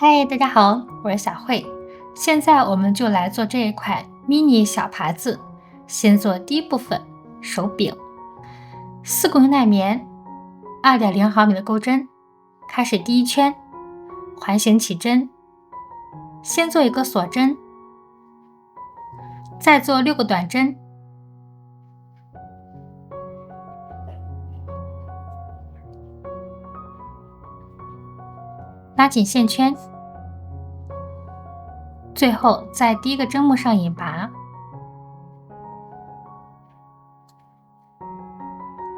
嗨，大家好，我是小慧。现在我們就來做這一款迷你小耙子。先做第一部分，手柄。4公斤耐棉，2.0毫米的钩針，開始第一圈，環形起針，先做一個鎖針，再做6個短針，拉緊線圈，最後在第一個針目上引拔。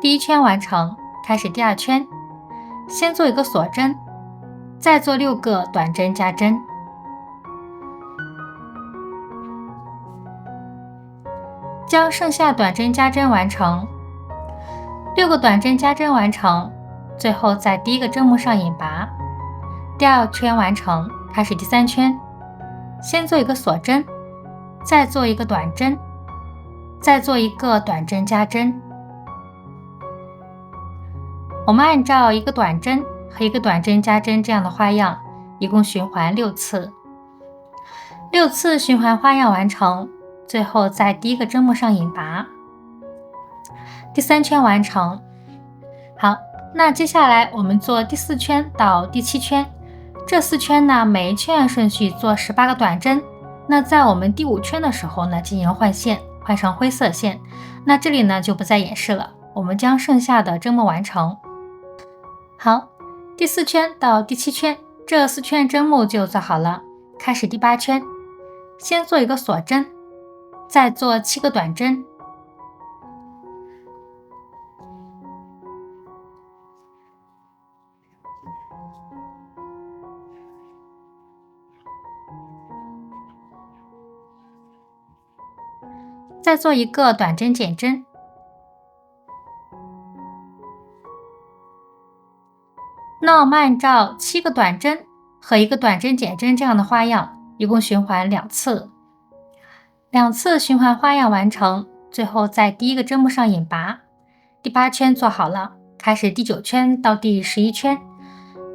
第一圈完成，開始第二圈，先做一個鎖針，再做6個短針加針，將剩下短針加針完成。6個短針加針完成，最後在第一個針目上引拔。第二圈完成，開始第三圈，先做一個鎖針，再做一個短針，再做一個短針加針。我們按照一個短針和一個短針加針這樣的花樣，一共循環6次。6次循環花樣完成，最後在第一個針目上引拔。第3圈完成。好，那接下來我們做第4圈到第7圈。這4圈呢，每一圈按順序做18個短針。那在我們第5圈的時候呢，進行換線，換成灰色線。那這裡呢就不再演示了，我們將剩下的針目完成。好，第4圈到第7圈，這4圈針目就做好了。開始第8圈，先做一個鎖針，再做7個短針，再做一個短針減針。那我們按照7個短針和1個短針減針這樣的花樣，一共循環2次。2次循環花樣完成，最後在第一個針目上引拔。第8圈做好了，開始第9圈到第11圈。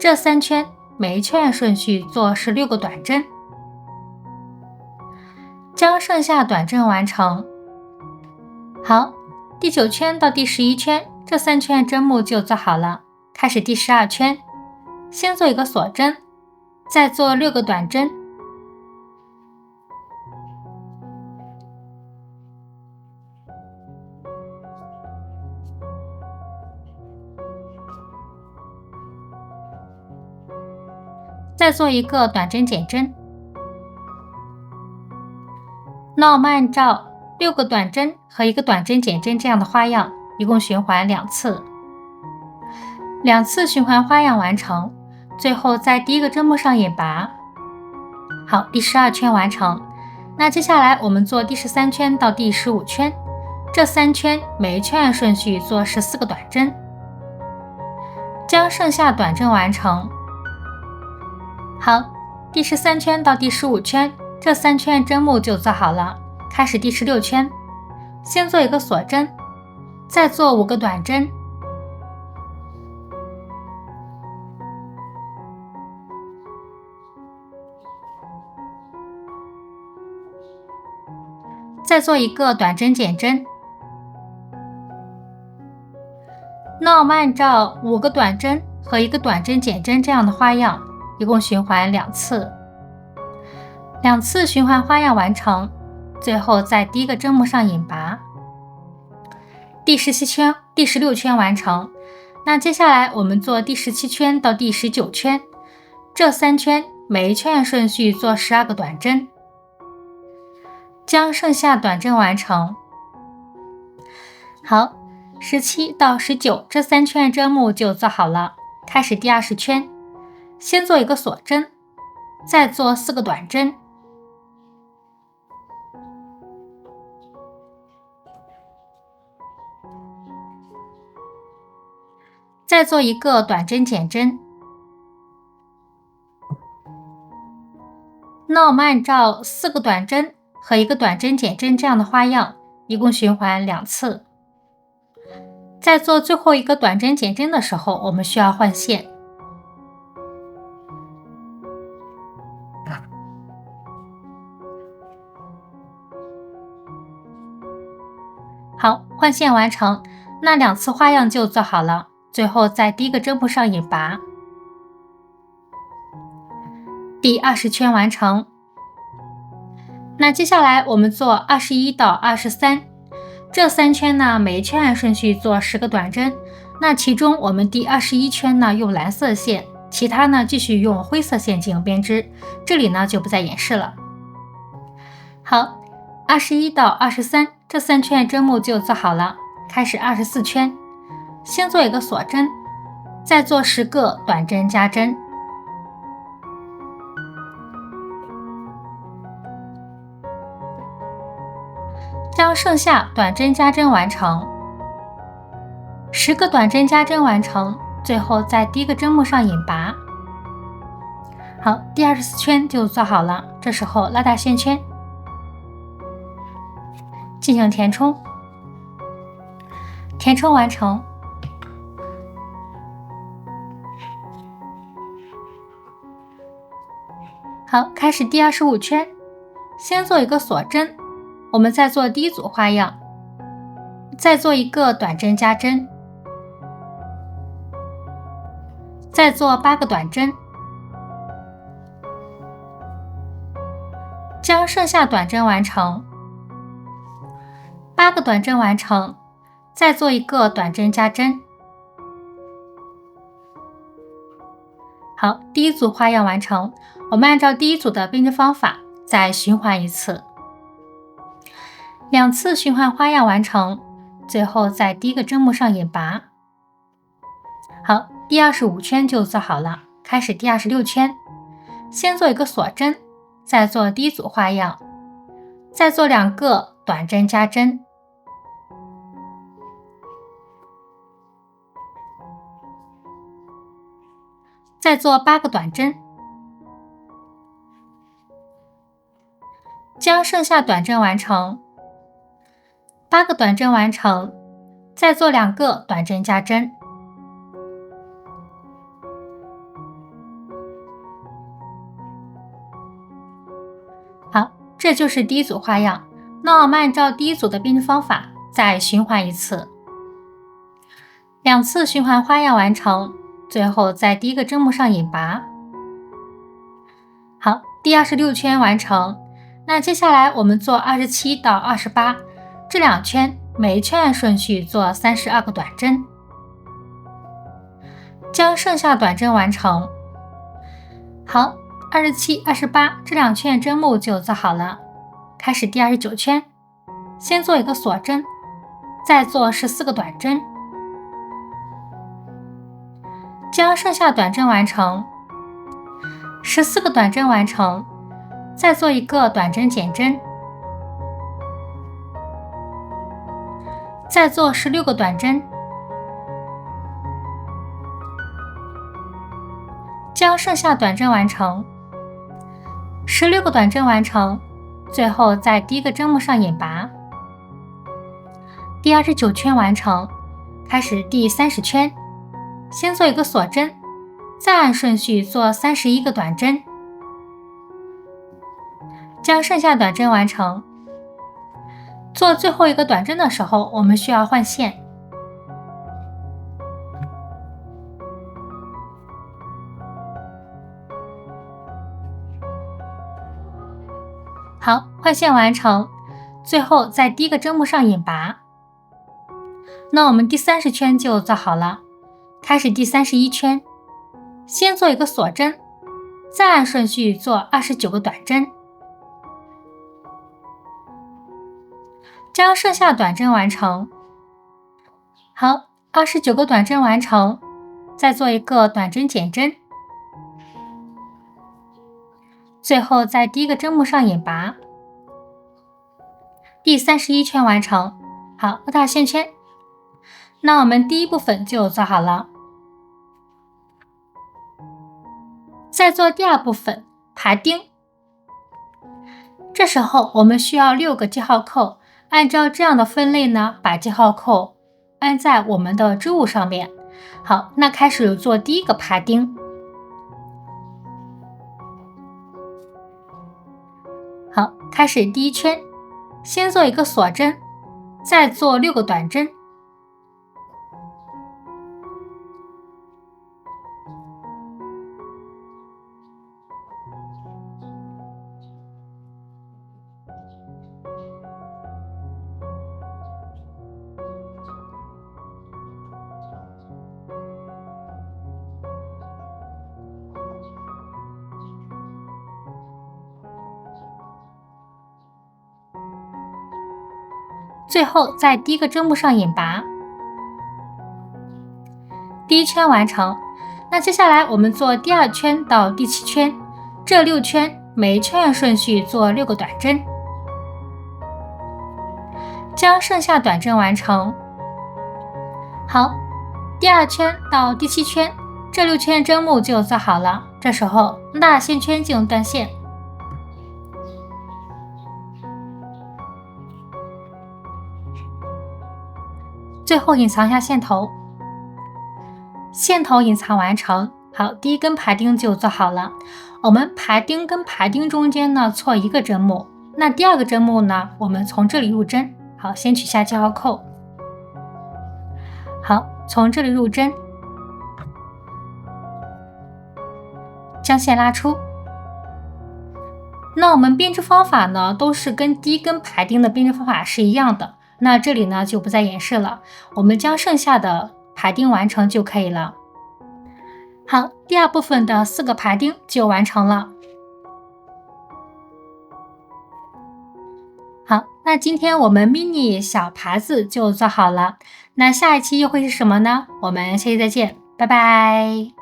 這3圈每一圈按順序做16個短針，將剩下短針完成。好，第9圈到第11圈，這3圈針目就做好了。開始第12圈，先做一個鎖針，再做6個短針，再做一個短針減針。那我們按照6個短針和1個短針減針這樣的花樣，一共循環2次。2次循環花樣完成，最後在第一個針目上引拔。好，第12圈完成。那接下來我們做第13圈到第15圈，這3圈每一圈按順序做14個短針，將剩下短針完成。好，第13圈到第15圈，這3圈針目就做好了。開始第16圈，先做一個鎖針，再做5個短針，再做一個短針減針。那我們按照5個短針和1個短針減針這樣的花樣，一共循環2次。2次循環花樣完成，最後在第一個針目上引拔。第17圈、第16圈完成。那接下來我們做第17圈到第19圈，這3圈每一圈按順序做12個短針，將剩下短針完成。好，17到19這3圈針目就做好了。開始第20圈，先做一個鎖針，再做4個短針，再做一個短針減針。那我們按照4個短針和1個短針減針這樣的花樣，一共循環2次。在做最後一個短針減針的時候，我們需要換線。換線完成，那2次花樣就做好了，最後在第一個針目上引拔。第20圈完成。那接下來我們做21到23，這3圈呢，每一圈按順序做10個短針。那其中我們第21圈呢用藍色線，其他呢繼續用灰色線進行編織，這裡呢就不再演示了。好，21到23這3圈針目就做好了，開始24圈，先做一個鎖針，再做10個短針加針。將剩下短針加針完成，10個短針加針完成，最後在第一個針目上引拔。好，第24圈就做好了，這時候拉大線圈，進行填充，填充完成。好，開始第25圈，先做一個鎖針。我們再做第一組花樣，再做一個短針加針，再做8個短針，將剩下短針完成，8個短針完成，再做一個短針加針。好，第一組花樣完成，我們按照第一組的編織方法再循環一次。2次循環花樣完成，最後在第一個針目上引拔。好，第25圈就做好了，開始第26圈，先做一個鎖針，再做第一組花樣，再做2個短針加針，再做8個短針，將剩下短針完成。8個短針完成，再做2個短針加針。好，這就是第一組花樣。那我們按照第一組的編織方法再循環一次，2次循環花樣完成，最後在第一個針目上引拔。好，第26圈完成。那接下來我們做27到28。這2圈，每一圈按順序做32個短針，將剩下短針完成。好，27、28這2圈針目就做好了。開始第29圈，先做一個鎖針，再做14個短針，將剩下短針完成。14個短針完成，再做一個短針減針。再做16個短針，將剩下短針完成。16個短針完成，最後在第一個針目上引拔。第29圈完成，開始第30圈，先做一個鎖針，再按順序做31個短針，將剩下短針完成。做最後一個短針的時候，我們需要換線。好，換線完成，最後在第一個針目上引拔。那我們第30圈就做好了，開始第31圈，先做一個鎖針，再按順序做29個短針。将剩下短針完成。好，29個短針完成，再做一個短針減針，最後在第一個針目上引拔。第31圈完成。好，拉大線圈。那我們第一部分就做好了。再做第2部分爬釘。这時候我們需要6個記號扣。按照這樣的分類呢，把記號扣安在我們的織物上面。好，那開始做第一個爬釘。好，開始第1圈，先做一個鎖針，再做6個短針。最後在第一個針目上引拔，第1圈完成。那接下來我們做第2圈到第7圈，這6圈每一圈按順序做6個短針，將剩下短針完成。好，第2圈到第7圈，這6圈針目就做好了。這時候納線圈進入斷線。最後隱藏一下線頭，線頭隱藏完成。好，第1根排釘就做好了。我們排釘跟排釘中間呢錯1個針目，那第2個針目呢，我們從這裡入針。好，先取下記號扣。好，從這裡入針，將線拉出。那我們編織方法呢，都是跟第1根排釘的編織方法是一樣的。那這裡呢就不再演示了，我們將剩下的排釘完成就可以了。好，第2部分的4個排釘就完成了。好，那今天我們 mini 小耙子就做好了。那下一期又會是什麼呢？我們下期再見，拜拜。